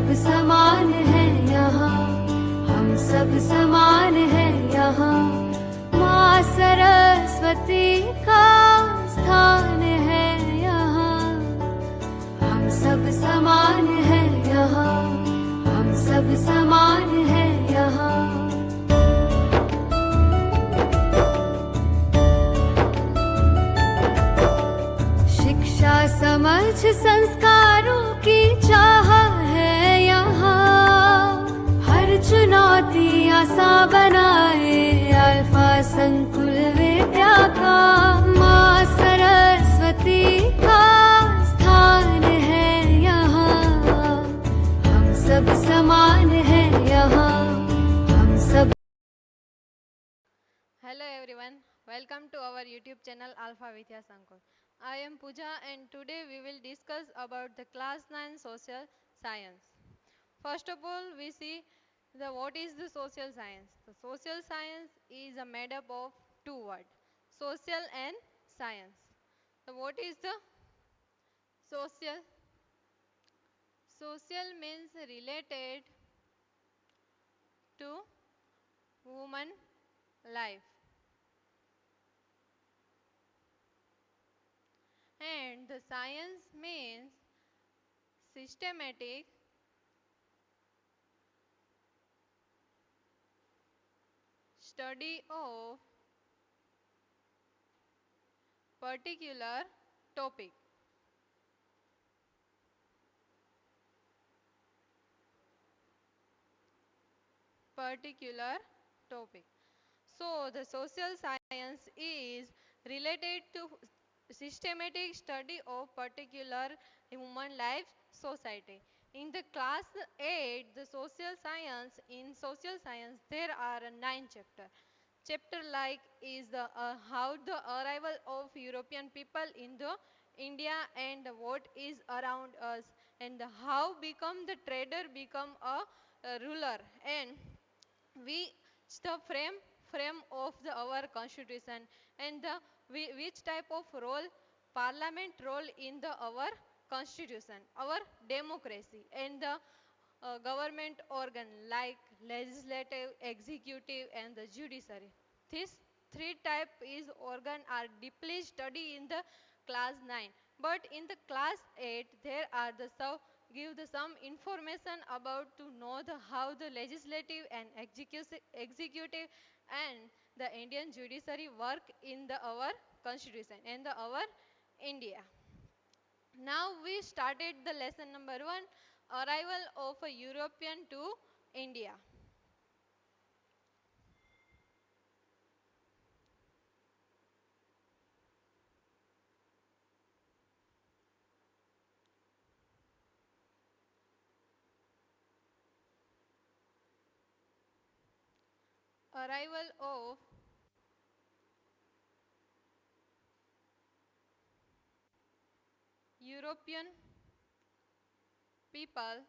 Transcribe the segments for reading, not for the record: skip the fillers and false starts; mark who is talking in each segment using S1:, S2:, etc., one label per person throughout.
S1: सब समान हैं यहाँ, हम सब समान हैं यहाँ। माँ सरस्वती का स्थान है यहाँ, हम सब समान हैं यहाँ, हम सब समान हैं यहाँ। शिक्षा समझ संस्कारों की चाह है यहाँ, हर चुनौती आसान बनाए अल्फा संकुल विद्या का। माँ सरस्वती का स्थान है यहाँ, हम सब समान हैं यहाँ, हम सब।
S2: Hello everyone, welcome to our YouTube channel Alpha Vidya Sankul. I am Pooja and today we will discuss about the class 9 social science. First of all, we see what is the social science. The social science is made up of two words, social and science. So what is the social? Social means related to human life. And the science means systematic study of particular topic. So the social science is related to systematic study of particular human life society. In the class 8, the in social science there are 9 chapters. Chapter like is the how the arrival of European people in the India and what is around us, and the how become the trader become a ruler, and we the frame of our constitution, and which type of role parliament role in our constitution, our democracy, and the government organ like legislative, executive, and the judiciary. These three type is organ are deeply studied in the class 9, but in the class 8 there are the give the some information about to know the how the legislative and executive and the Indian judiciary work in the our constitution and the our India. Now we started the lesson number 1, arrival of a European to India. Arrival of European people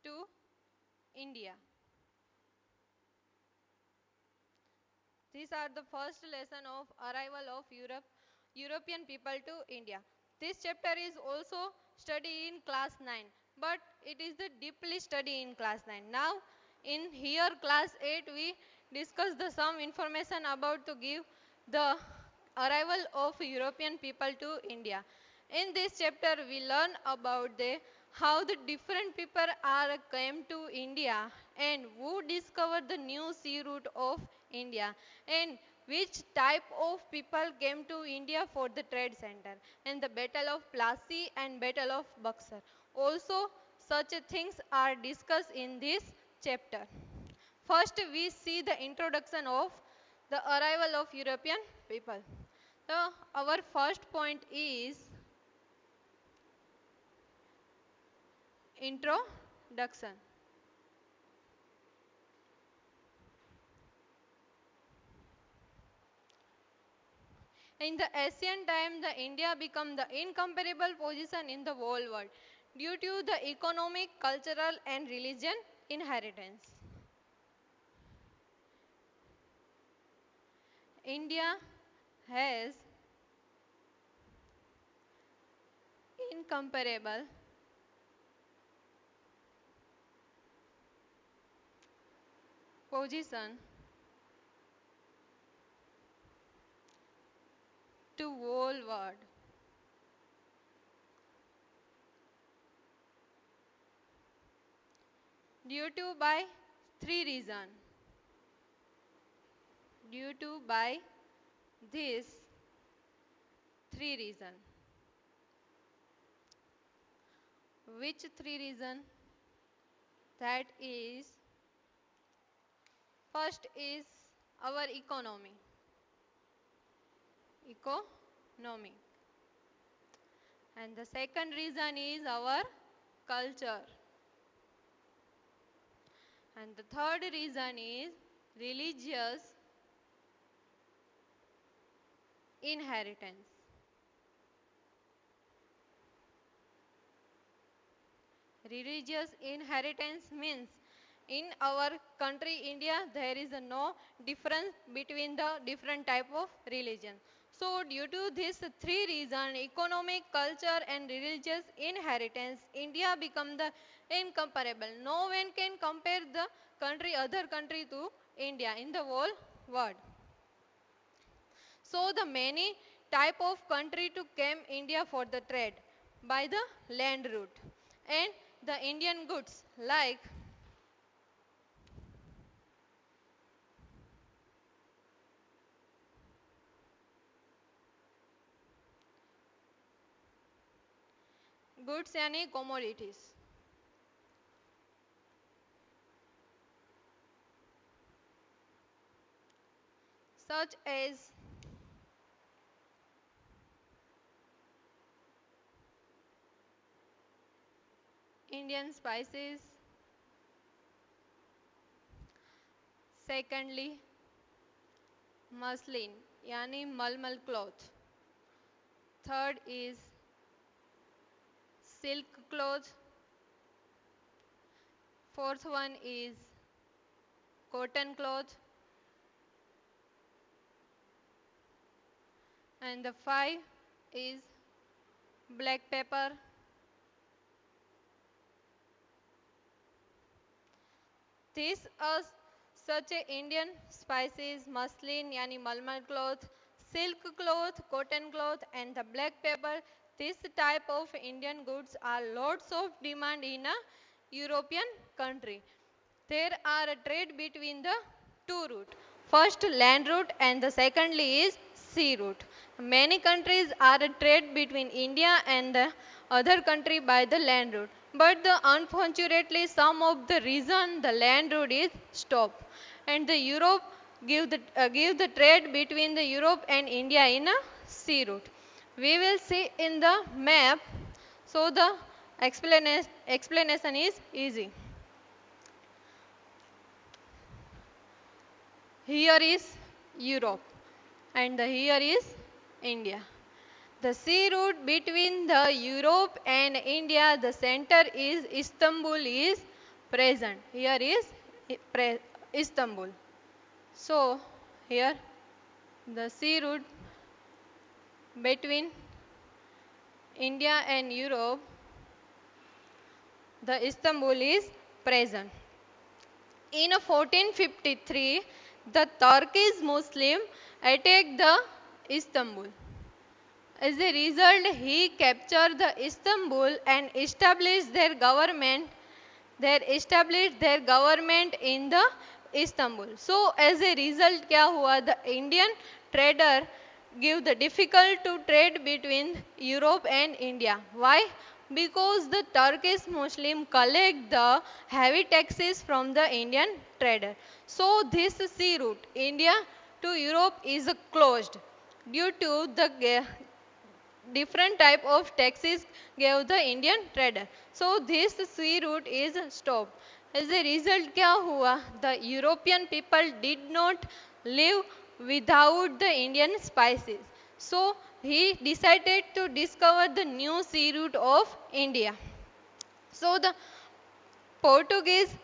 S2: to India. These are the first lesson of arrival of European people to India. This chapter is also studied in class 9, but it is the deeply study in class 9. Now in here class 8 we discuss the some information about to give the arrival of European people to India. In this chapter we learn about the how the different people are came to India and who discovered the new sea route of India, and which type of people came to India for the trade center, and the battle of Plassey and battle of Buxar. Also such things are discussed in this chapter. First we see the introduction of the arrival of European people. So our first point is introduction. In the ancient time, the India became the incomparable position in the whole world due to the economic, cultural, and religion inheritance. India has incomparable position to whole world. Due to by three reasons. Due to by this three reasons. Which three reasons? That is, first is our economy. Economy. And the second reason is our culture. And the third reason is religious inheritance. Religious inheritance means in our country India there is no difference between the different type of religion. So due to these three reasons, economic, culture and religious inheritance, India become the incomparable. No one can compare the country, other country to India in the whole world. So the many type of country to came India for the trade by the land route, and the Indian goods like goods यानी commodities, such as Indian spices. Secondly, muslin यानी मलमल cloth. Third is silk cloth. Fourth one is cotton cloth. And the five is black pepper. This is such a Indian spices, muslin yani malmal cloth, silk cloth, cotton cloth and the black pepper. This type of Indian goods are lots of demand in a European country. There are a trade between the two route. First land route and the secondly is sea route. Many countries are a trade between India and the other country by the land route. But unfortunately some of the reason the land route is stopped and the Europe give the trade between the Europe and India in a sea route. We will see in the map, so the explanation is easy. Here is Europe and here is India. The sea route between the Europe and India, the center is Istanbul is present. Here is Istanbul. So here the sea route between India and Europe, the Istanbul is present. In 1453, the Turkish Muslim attacked the Istanbul. As a result, he captured the Istanbul and established their government. They established their government in the Istanbul. So, as a result, क्या हुआ? The Indian trader give the difficult to trade between Europe and India. Why? Because the Turkish Muslim collect the heavy taxes from the Indian trader. So this sea route, India to Europe, is closed due to the different type of taxes gave the Indian trader. So this sea route is stopped. As a result, क्या हुआ? The European people did not live without the Indian spices. So he decided to discover the new sea route of India. So the Portuguese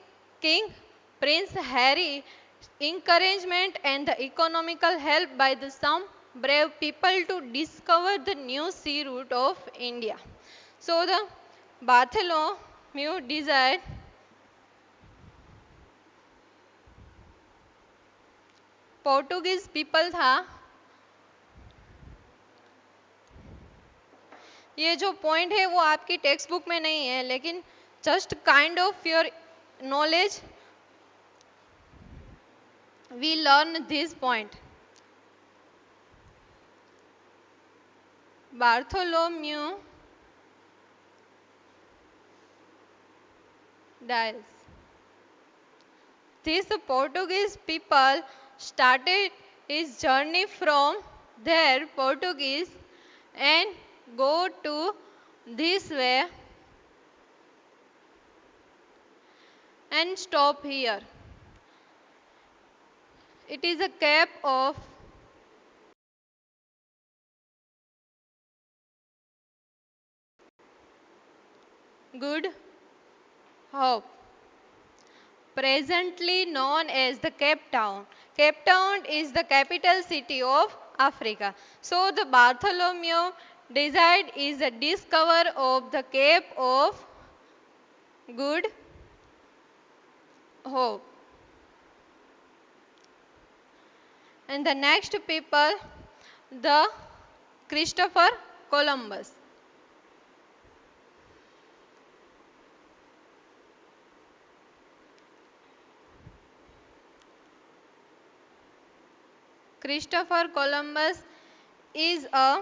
S2: King Prince Harry encouragement and the economical help by the some brave people to discover the new sea route of India. So the Bartholomew desired Portuguese people था। ये जो point है वो आपकी text book में नहीं है, लेकिन just kind of your knowledge we learn this point. Bartholomew dies. These Portuguese people started his journey from their Portuguese and go to this way and stop here. It is a Cape of Good Hope, presently known as the Cape Town. Cape Town is the capital city of Africa. So the Bartholomew desired is the discover of the Cape of Good Hope. And the next people, the Christopher Columbus. Christopher Columbus is a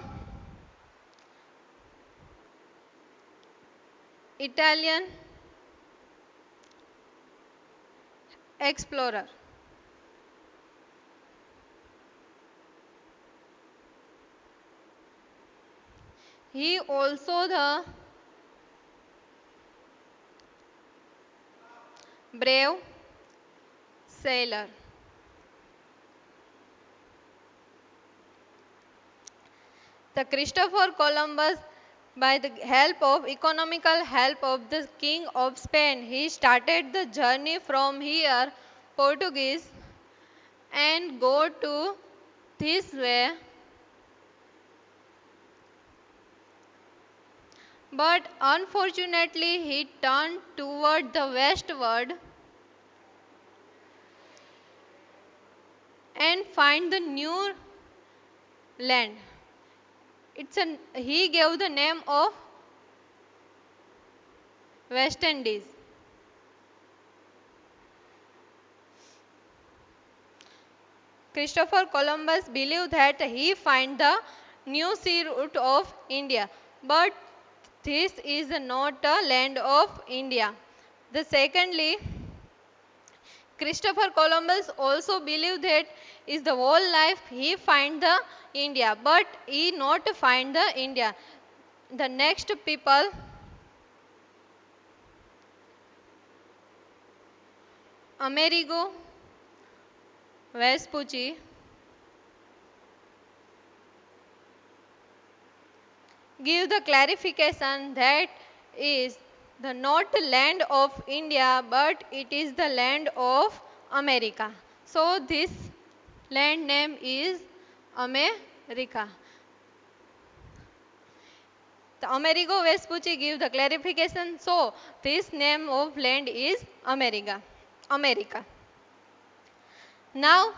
S2: Italian explorer. He also the brave sailor. The Christopher Columbus, by the help of economical help of the King of Spain, he started the journey from here, Portuguese, and go to this way. But unfortunately, he turned toward the westward and find the new land. He gave the name of West Indies. Christopher Columbus believed that he find the new sea route of India, but this is not a land of India. The secondly, Christopher Columbus also believed that is the whole life he find the India, but he not find the India. The next people, Amerigo Vespucci, give the clarification that is the not land of India, but it is the land of America. So this land name is America. The Amerigo Vespucci give the clarification. So this name of land is America. America. Now,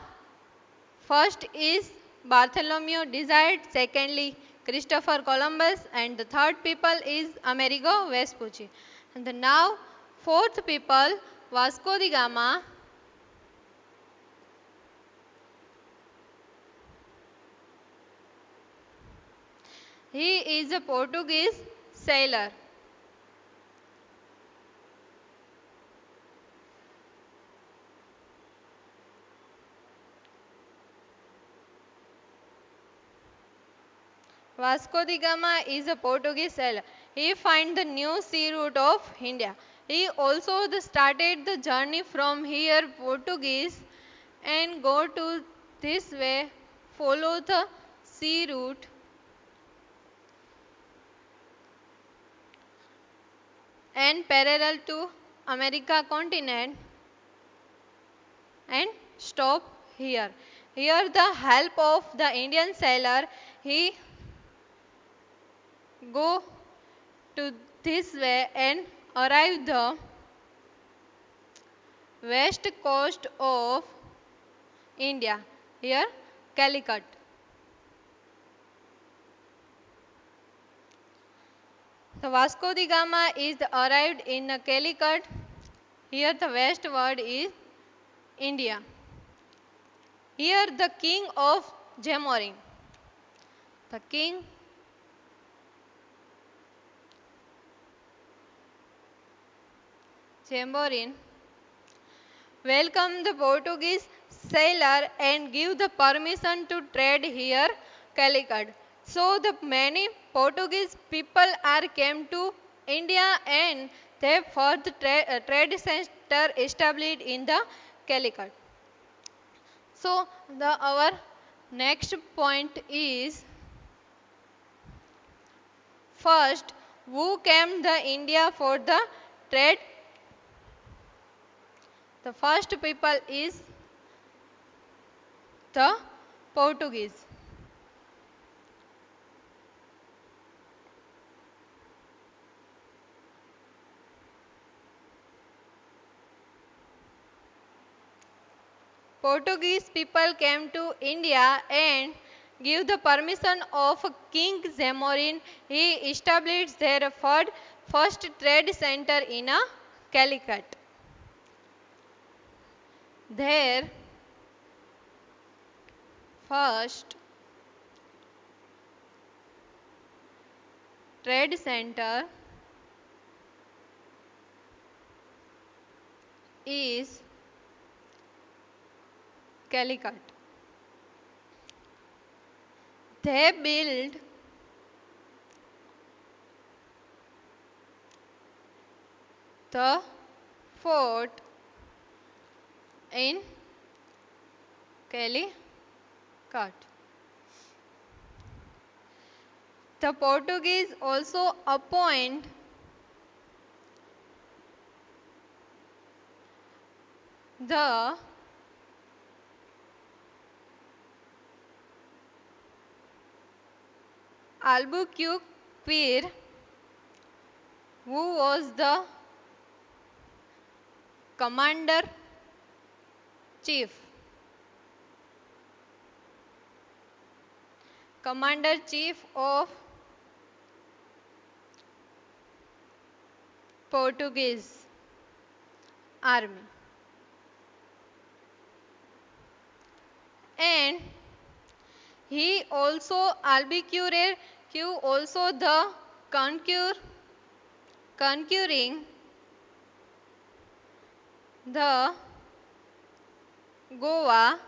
S2: first is Bartholomew desired, secondly Christopher Columbus, and the third people is Amerigo Vespucci. And the now fourth people, Vasco da Gama. He is a Portuguese sailor. Vasco da Gama is a Portuguese sailor. He find the new sea route of India. He also started the journey from here, Portuguese, and go to this way, follow the sea route, and parallel to America continent, and stop here. Here the help of the Indian sailor, he go to this way and arrived the west coast of India, here Calicut. The Vasco da Gama is arrived in Calicut, here the westward is India. Here the king of Jamorin, the king Jamborin welcomed the Portuguese sailor and give the permission to trade here Calicut. So the many Portuguese people are came to India and they for the trade center established in the Calicut. So our next point is first who came the India for the trade. The first people is the Portuguese. Portuguese people came to India and give the permission of King Zamorin. He established their first trade center in Calicut. Their first trade center is Calicut. They built the fort in Calicut. The Portuguese also appoint the Albuquerque, who was the commander chief of Portuguese army, and he also Albuquerque also the conquering the Goa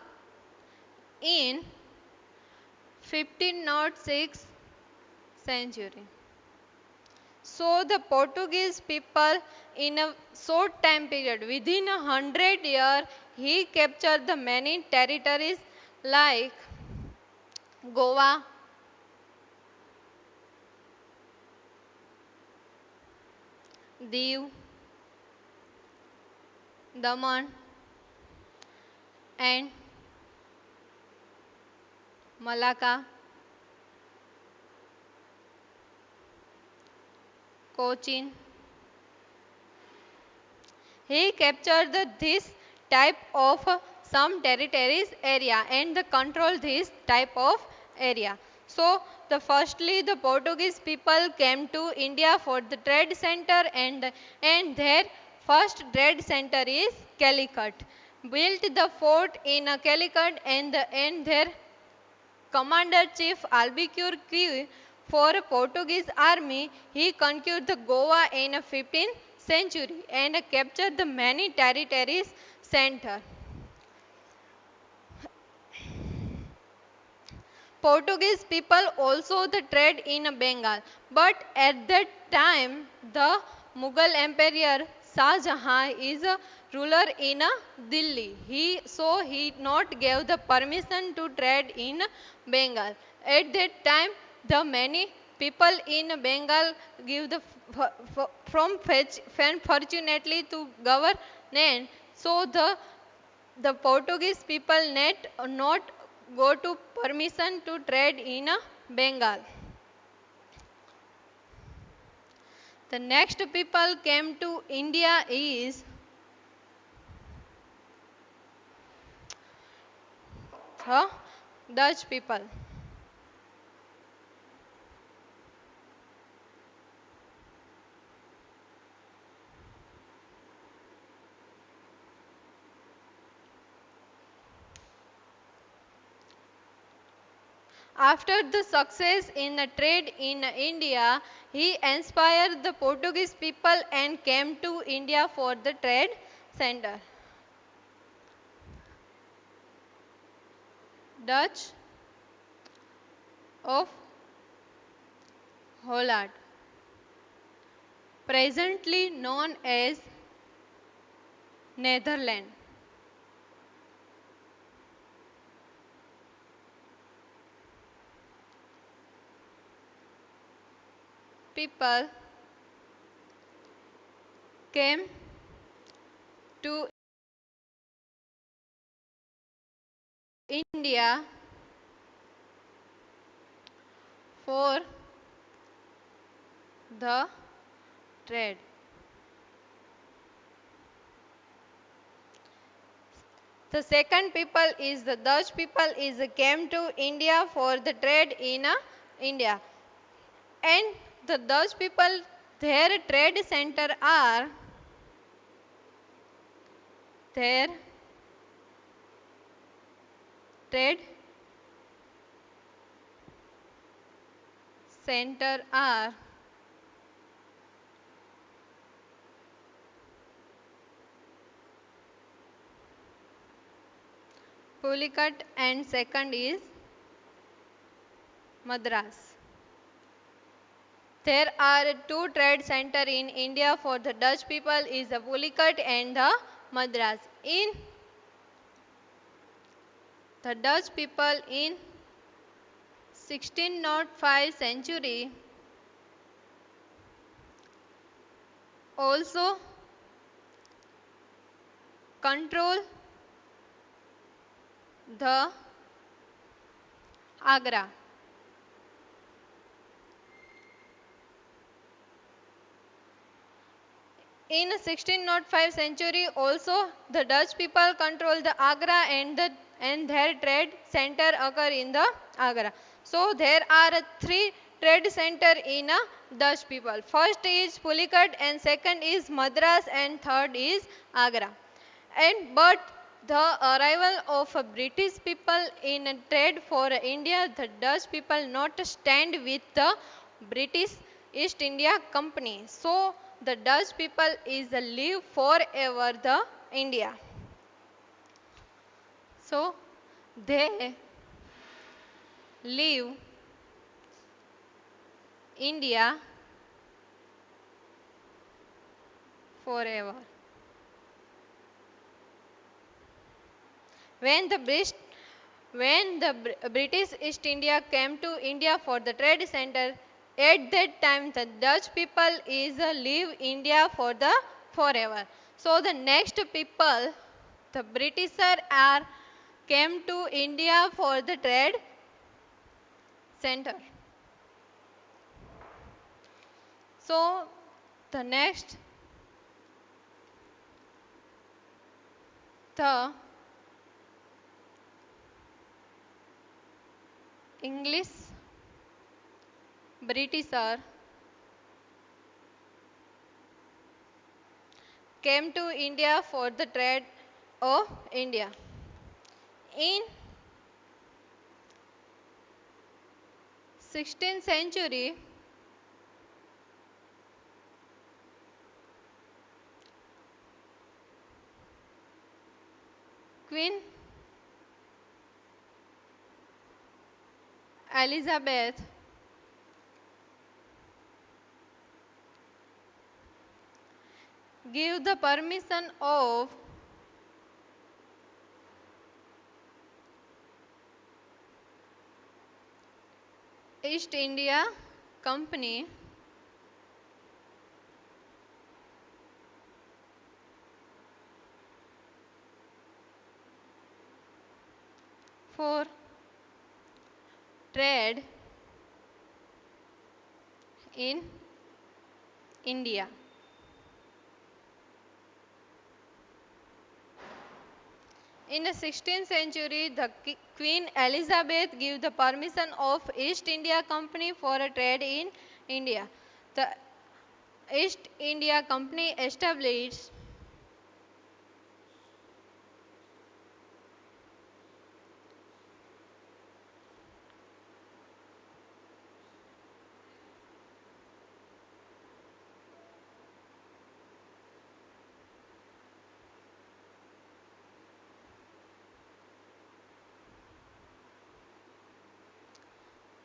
S2: in 1506 century. So the Portuguese people in a short time period, within 100 years, he captured the many territories like Goa, Diu, Daman and Malacca, Cochin. He captured this type of some territories area and the control this type of area. So the firstly the Portuguese people came to India for the trade center and their first trade center is Calicut. Built the fort in Calicut and their commander chief Albuquerque for a Portuguese army. He conquered the Goa in the 15th century and captured the many territories center. Portuguese people also the trade in Bengal, but at that time the Mughal Emperor Shah Jahan is a ruler in Delhi. He not gave the permission to trade in Bengal. At that time, the many people in Bengal give the from fortunately to government. So the Portuguese people not go to permission to trade in Bengal. The next people came to India is the Dutch people. After the success in the trade in India, he inspired the Portuguese people and came to India for the trade center. Dutch of Holland, presently known as Netherlands. People came to India for the trade. The second people is the Dutch people is came to India for the trade in India. And the Dutch people, their trade center are their trade center are Pulicat and second is Madras. There are two trade center in India for the Dutch people is the Pulicat and the Madras. In the Dutch people in 1605 century also control the Agra. In 1605 century also the Dutch people control the Agra and their trade center occur in the Agra. So there are three trade center in Dutch people. First is Pulicat and second is Madras and third is Agra. And but the arrival of British people in trade for India, the Dutch people not stand with the British East India Company. So the Dutch people is live forever the India. So they leave India forever. When the British East India came to India for the trade center, at that time the Dutch people is leave India for the forever. So the next people, the Britisher are came to India for the trade center. So the next, the English Britisher came to India for the trade of India. In 16th century, Queen Elizabeth gave the permission of East India Company for trade in India. In the 16th century, the Queen Elizabeth gave the permission of East India Company for a trade in India. The East India Company established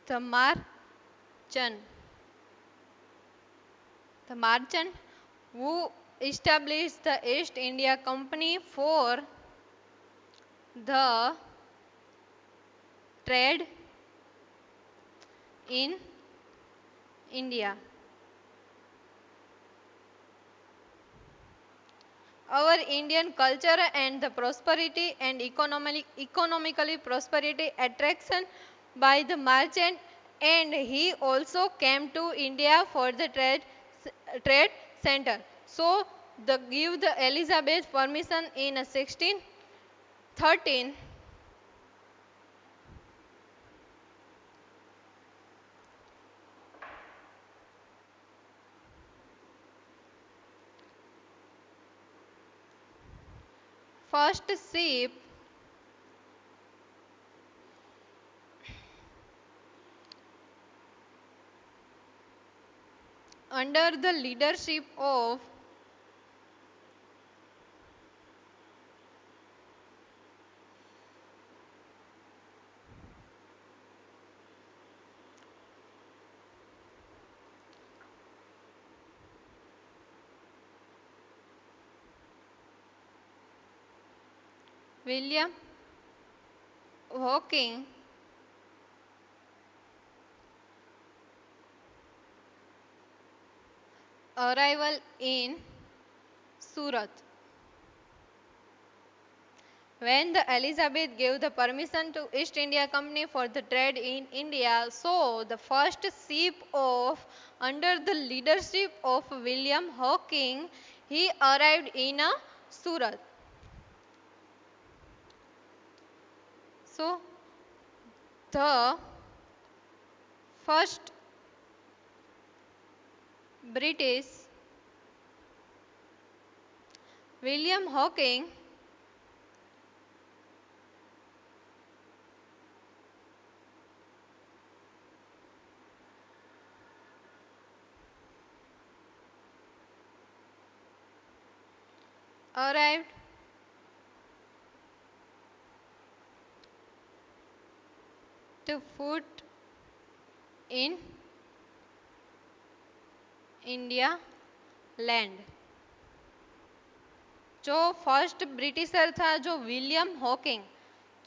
S2: the merchant. The merchant who established the East India Company for the trade in India. Our Indian culture and the prosperity and economically prosperity attraction by the merchant, and he also came to India for the trade center. So the give the Elizabeth permission in 1613. First ship under the leadership of William Hawking arrival in Surat. When the Elizabeth gave the permission to East India Company for the trade in India, so the first ship of under the leadership of William Hawking, he arrived in Surat. So the first British William Hawking arrived to foot in India land. जो first britisher था, जो William Hawking,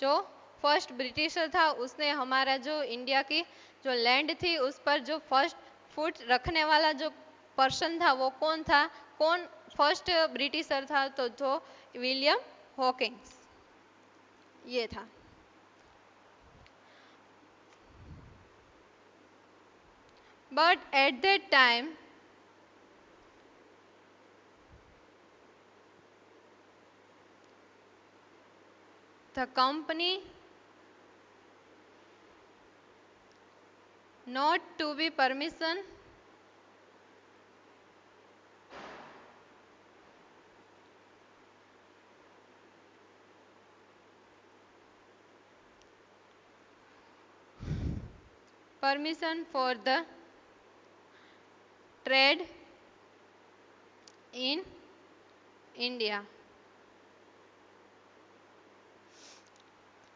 S2: जो first britisher था, उसने हमारा जो India की जो लैंड थी उस पर जो फर्स्ट फुट रखने वाला जो पर्सन था वो कौन था, कौन फर्स्ट ब्रिटिशर था, तो जो विलियम हॉकिंग ये था. But at that time, the company not to be permission for the trade in India.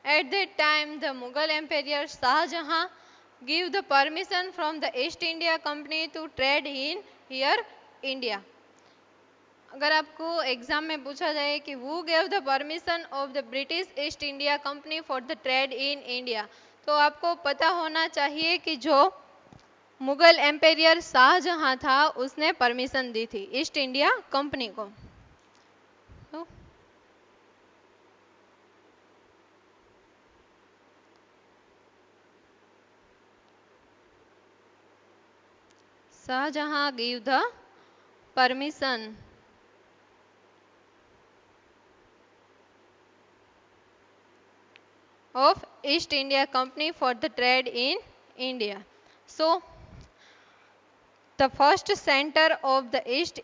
S2: At that time, the Mughal Emperor Shah Jahan gave the permission from the East India Company to trade in here India. अगर आपको exam में पूछा जाए कि who gave the permission of the British East India Company for the trade in India, तो आपको पता होना चाहिए कि जो मुगल एम्पेरियर शाहजहां था उसने परमिशन दी थी ईस्ट इंडिया कंपनी को. तो Shahjahan gave the permission of East India Company for the trade in India. So the first center of the East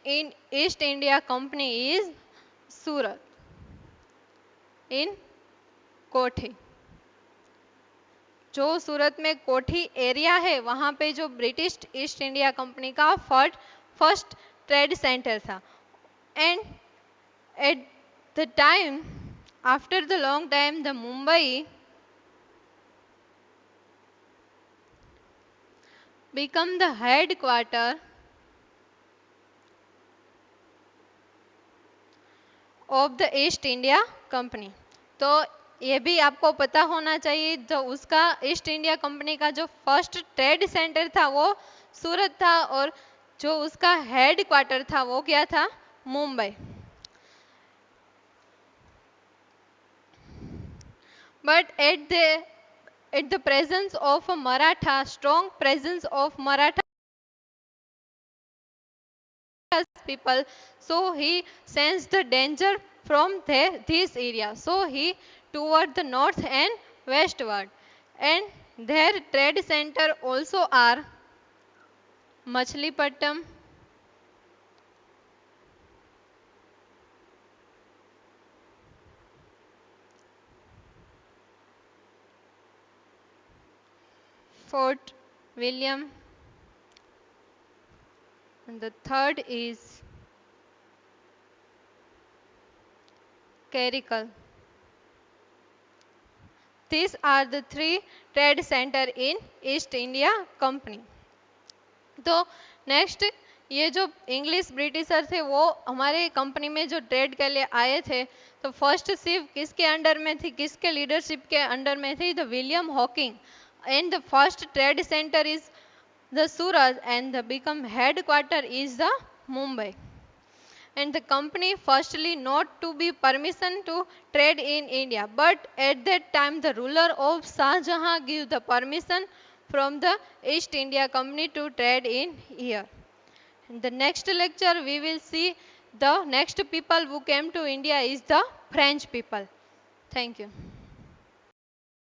S2: India Company is Surat in कोठी. जो सूरत में कोठी एरिया है वहां पे जो ब्रिटिश ईस्ट इंडिया कंपनी का फर्स्ट ट्रेड सेंटर था. And at the time after the long time the Mumbai become the headquarter of the East India Company. तो ये भी आपको पता होना चाहिए जो उसका ईस्ट इंडिया कंपनी का जो फर्स्ट ट्रेड सेंटर था वो सूरत था और जो उसका हेड क्वार्टर था वो क्या था, Mumbai. But at the presence of a Maratha, strong presence of Maratha people, so he sensed the danger from this area. So he toward the north and westward. And their trade center also are Machilipatnam, Fort William, and the third is Carical. These are the three trade center in East India Company. तो next ये जो English britisher थे वो हमारे company में जो trade के लिए आए थे तो फर्स्ट शिप किसके अंडर में थी, किसके लीडरशिप के अंडर में थी, the William Hawking. And the first trade centre is the Surat and the become headquarter is the Mumbai. And the company firstly not to be permission to trade in India, but at that time the ruler of Shah Jahan give the permission from the East India Company to trade in here. In the next lecture we will see the next people who came to India is the French people. Thank you.